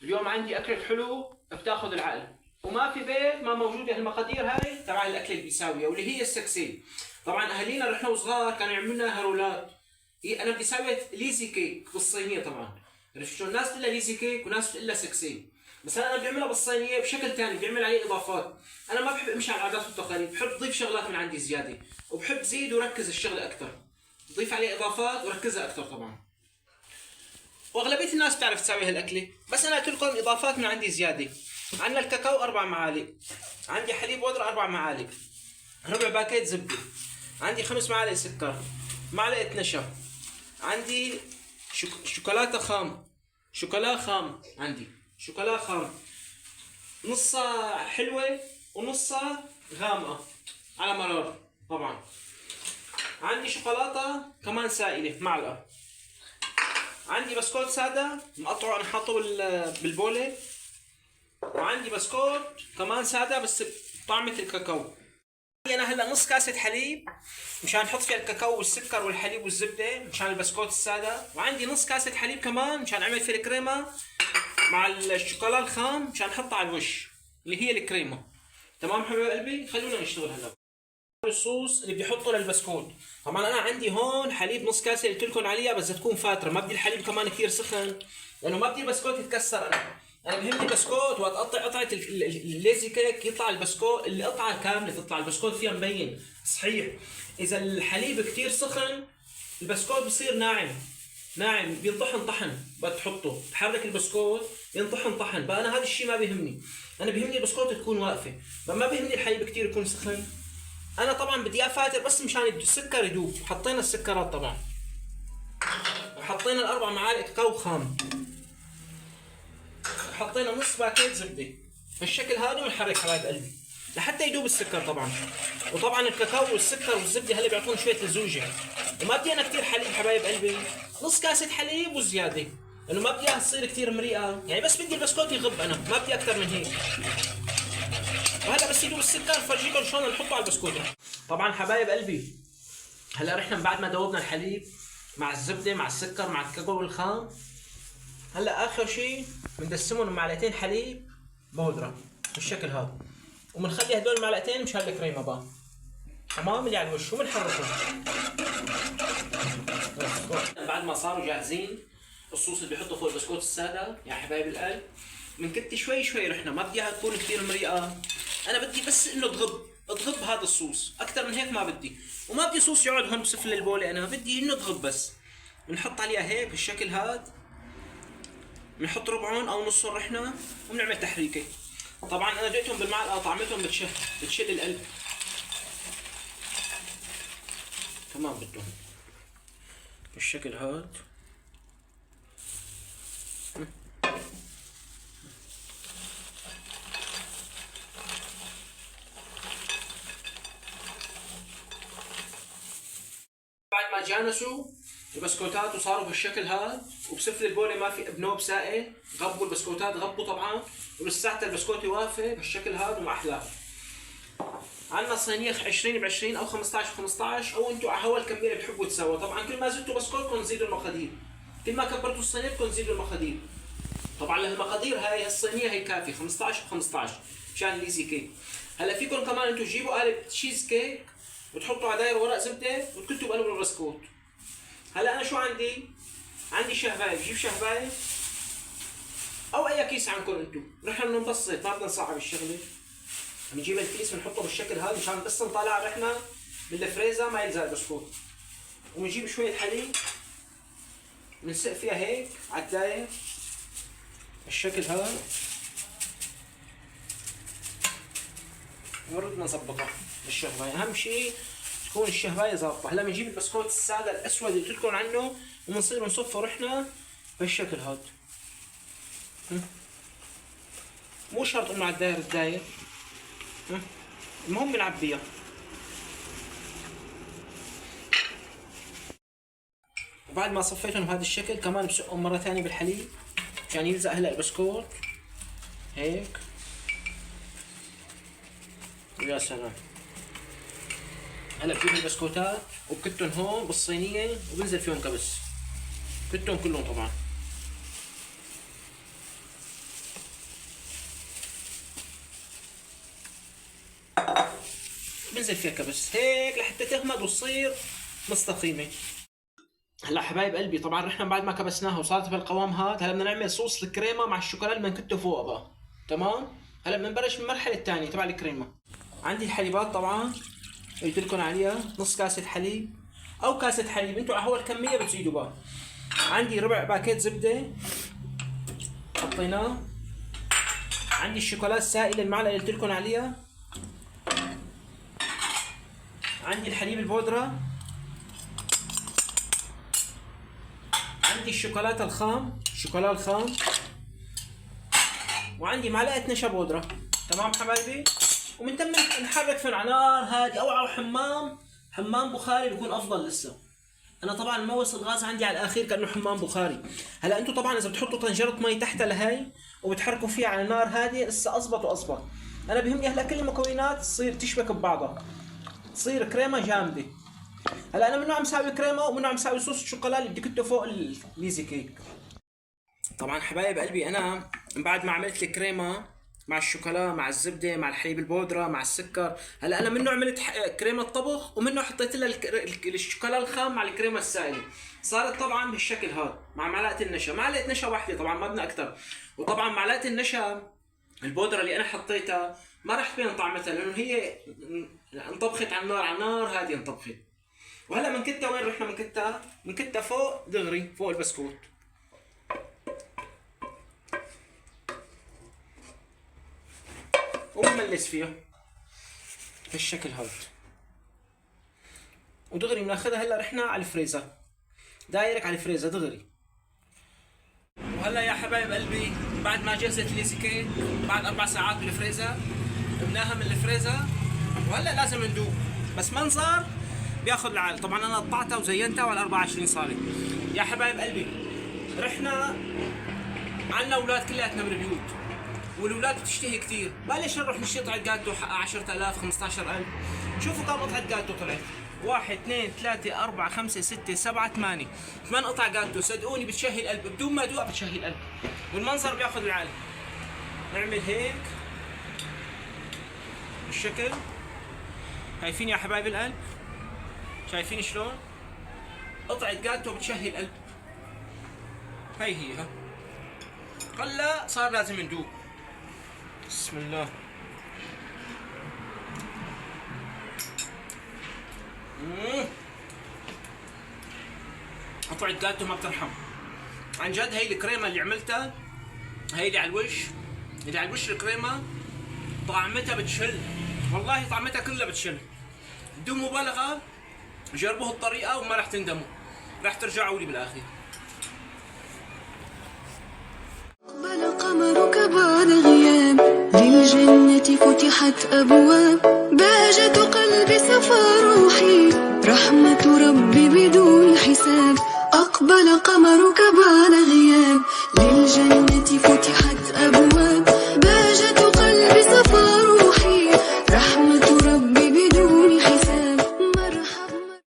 اليوم عندي اكل حلو بتاخذ العقل، وما في بيت ما موجوده هالمقادير هاي تبع الاكل اللي بيساويه واللي هي السكسين. طبعا اهالينا رحنا وصغار كانوا يعملوا لنا هرولات. انا بدي اسوي ليزي كيك بالصينيه طبعا. عرفت شلون؟ ناس بتقول ليزي كيك وناس بتقول لها سكسين، بس انا بدي اعملها بالصينيه بشكل ثاني، بدي اعمل عليه اضافات. انا ما بحب امشي على العادات والتقاليد، بحب اضيف شغلات من عندي زياده، وبحب زيد وركز الشغله اكثر، ضيف عليه اضافات وركزها اكثر طبعا. واغلبيه الناس بتعرف تسوي هالاكله، بس انا قلت لكم اضافات من عندي زياده. عندنا الكاكاو 4 معالق، عندي حليب بودره 4 معالق، ربع باكيت زبده، عندي 5 معالق سكر، معلقه نشا، عندي شوكولاته خام، شوكولا خام، عندي شوكولا خام نصها حلوه ونصها غامقه على مرار طبعا. عندي شوكولاته كمان سائله معلقه، عندي بسكوت ساده مقطعه انا حاطه بالبوله، وعندي بسكوت كمان ساده بس بطعمه الكاكاو. انا هلا نص كاسه حليب مشان احط فيها الكاكاو والسكر والحليب والزبده مشان البسكوت الساده، وعندي نص كاسه حليب كمان مشان اعمل فيها الكريمه مع الشوكولا الخام مشان احطها على الوش اللي هي الكريمه. تمام حبايب قلبي، خلونا نشتغل هلا. الصوص اللي بدي احطه للبسكوت، طبعا انا عندي هون حليب نص كاسه اللي قلت لكم عليها، بس تكون فاتره، ما بدي الحليب كمان كثير سخن لانه ما بدي البسكوت يتكسر. انا بهمني البسكوت وقت اقطع قطعه الليزي كيك يطلع البسكوت القطعه كامله، تطلع البسكوت فيها مبين صحيح. اذا الحليب كثير سخن البسكوت بصير ناعم بينطحن طحن، بدك تحطه تحرك البسكوت ينطحن طحن، بقى انا هذا الشيء ما بيهمني. انا بيهمني البسكوت تكون واقفه، ما بيهمني الحليب كثير يكون سخن. انا طبعا بدي اياه فاتر بس مشان السكر يدوب. حطينا السكرات طبعا، وحطينا الاربع معالق كاكاو خام، حطينا نص باكيت زبده بالشكل هذا، ونحرك حبايب قلبي لحتى يدوب السكر طبعا. وطبعا الكاكاو والسكر والزبده هلا بيعطون شويه لزوجه، وما بدي انا كثير حليب حبايب قلبي، نص كاسه حليب وزياده لانه ما بدي اياها تصير كثير مريئه، يعني بس بدي البسكوت يغب، انا ما بدي اكثر من هيك. وهلا بس يدوب السكر فرجيكم شلون نحطه على البسكوت. طبعا حبايب قلبي هلا رحنا بعد ما دوبنا الحليب مع الزبده مع السكر مع الكاكاو الخام، هلا اخر شيء بندسمهم بمعلقتين حليب بودره بالشكل هذا، وبنخلي هدول المعلقتين مشان الكريمه بقى تمام اللي على الوش، وبنحركهم. بعد ما صاروا جاهزين الصوص اللي بيحطه فوق البسكوت الساده يا حبايب القلب، بنكتي شوي شوي. رحنا ما بدي اياها تكون كثير مريئه، انا بدي بس انه تغب هذا الصوص، اكثر من هيك ما بدي، وما بدي صوص يقعد هون بسفل البوله، انا بدي انه تغب بس. بنحط عليها هيك بالشكل هذا، بنحط ربعهم او نصهم رحنا، وبنعمل تحريكه. طبعا انا جيتهم بالمعلقه طعمتهم بتشل القلب كمان بدهم بالشكل هذا. بعد ما جانسوا البسكوتات وصاروا بالشكل هذا وبسفل البوله ما في بنوب سائل، غبوا البسكوتات غبوا طبعا، ولساتها البسكوت واقفه بالشكل هذا وما احلاه. عندنا صينيه 20 ب 20 او 15 ب 15، او انتم على هوا الكميه اللي بتحبوا تسووا. طبعا كل ما زدتوا بسكوتكم زيدوا المقادير، كل ما كبرتوا الصينيه بدكم تزيدوا المقادير. طبعا لهالمقادير هاي الصينيه هي كافيه 15 ب 15 مشان الليزي كيك. هلا فيكم كمان انتم تجيبوا قالب تشيز كيك وتحطوا على داير ورق زبده وتكتوا بقلب البسكوت. هلا انا شو عندي شهبايه، بجيب شهبايه او اي كيس عندكم انتم، نحن بنبسط ما بدنا نصعب الشغله. بنجيب الكيس بنحطه بالشكل هذا مشان بس نطلع رحنا بالفريزر ما يلزق البسكوت، وبنجيب شويه حليب بنسق فيها هيك على الداير بالشكل هذا، وردنا نظبطها بالشهبايه. اهم شيء تكون الشهبايه ظابطه. هلا بنجيب البسكوت الساده الاسود اللي قلت لكم عنه وبنصير نصفه رحنا بالشكل هذا. مو شرط انه على الداير المهم بنعبيها. وبعد ما صفيتهم بهذا الشكل كمان بسقهم مره ثانيه بالحليب مشان يلزق هلا البسكوت هيك. يا سلام. هلا بجيب البسكوتات وبكتهم هون بالصينيه وبنزل فيهم كبس، كتهم كلهم طبعا. بنزل فيها كبس هيك لحتى تغمد وتصير مستقيمه. هلا حبايب قلبي طبعا رحنا بعد ما كبسناها وصارت بهالقوام هذا، هلا بدنا نعمل صوص الكريمه مع الشوكولا اللي بنكته فوق بقى. تمام. هلا بنبلش من المرحله الثانيه تبع الكريمه. عندي الحليبات طبعا قلت لكم عليها، نص كاسه حليب او كاسه حليب، انتم على هو الكميه بتزيدوا بقى. عندي ربع باكيت زبده حطيناه. عندي الشوكولا السائله المعلقه اللي قلت لكم عليها. عندي الحليب البودره. عندي الشوكولاته الخام، الشوكولا الخام. وعندي معلقه نشا بودره. تمام حبايبي. ومنتم نحرك في على نار هادي او على حمام بخاري بيكون افضل. لسه انا طبعا موس الغاز عندي على الاخير كانه حمام بخاري. هلا انتم طبعا اذا بتحطوا طنجره مي تحت لهي وبتحركوا فيها على نار هاديه لسه اضبط واضبط. انا بيهمني هلا كل المكونات تصير تشبك ببعضها، تصير كريمه جامده. هلا انا منه عم ساوي كريمه ومنه عم ساوي صوص الشوكولا اللي بدي كته فوق الليزي كيك. طبعا حبايب قلبي انا بعد ما عملت الكريمه مع الشوكولا مع الزبده مع الحليب البودره مع السكر، هلا انا منه عملت كريمه طبخ ومنه حطيت لها الشوكولا الخام مع الكريمه السائله. صارت طبعا بالشكل هذا مع معلقه النشا، معلقه نشا واحده طبعا ما بدنا اكثر. وطبعا معلقه النشا البودره اللي انا حطيتها ما راح تبين طعمتها لانه هي انطبخت على النار هذه انطبخت. وهلا بنكتها وين رحنا بنكتها فوق دغري فوق البسكوت. وبنملس فيها بالشكل هذا ودغري بناخذها. هلا رحنا على الفريزر، دايرك على الفريزر دغري. وهلا يا حبايب قلبي بعد ما جهزت الليزي كيك بعد 4 ساعات بالفريزر جبناها من الفريزر وهلا لازم ندوق. بس منظر بياخذ العقل. طبعا انا قطعتها وزينتها وعلى 24 صارت. يا حبايب قلبي رحنا عنا اولاد كلياتنا بالبيوت والاولاد بتشتهي كثير، بلش نروح نشتري قطعه جاتو 10000 15000. شوفوا كم قطعه جاتو طلعت، 1 2 3 4 5 6 7 8 قطع جاتو. صدقوني بتشهي القلب بدون ما ادوق بتشهي القلب والمنظر بياخذ العقل. نعمل هيك بالشكل. شايفين يا حبايب القلب؟ شايفين شلون؟ قطعة جاتو بتشهي القلب. هي ها. هلا صار لازم ندوق. بسم الله. قطعة جاتو ما بترحم. عن جد هي الكريمة اللي عملتها، هي اللي على الوش، اللي على الوش الكريمة طعمتها بتشل. والله طعمتها كلها بتشل. بدون مبالغة جربوا هالطريقة وما راح تندموا، راح ترجعوا لي بالآخر. أقبل قمرك بعد غياب، للجنة فتحت أبواب، بهجة قلبي صفى روحي، رحمة ربي بدون حساب. أقبل قمرك بعد غياب،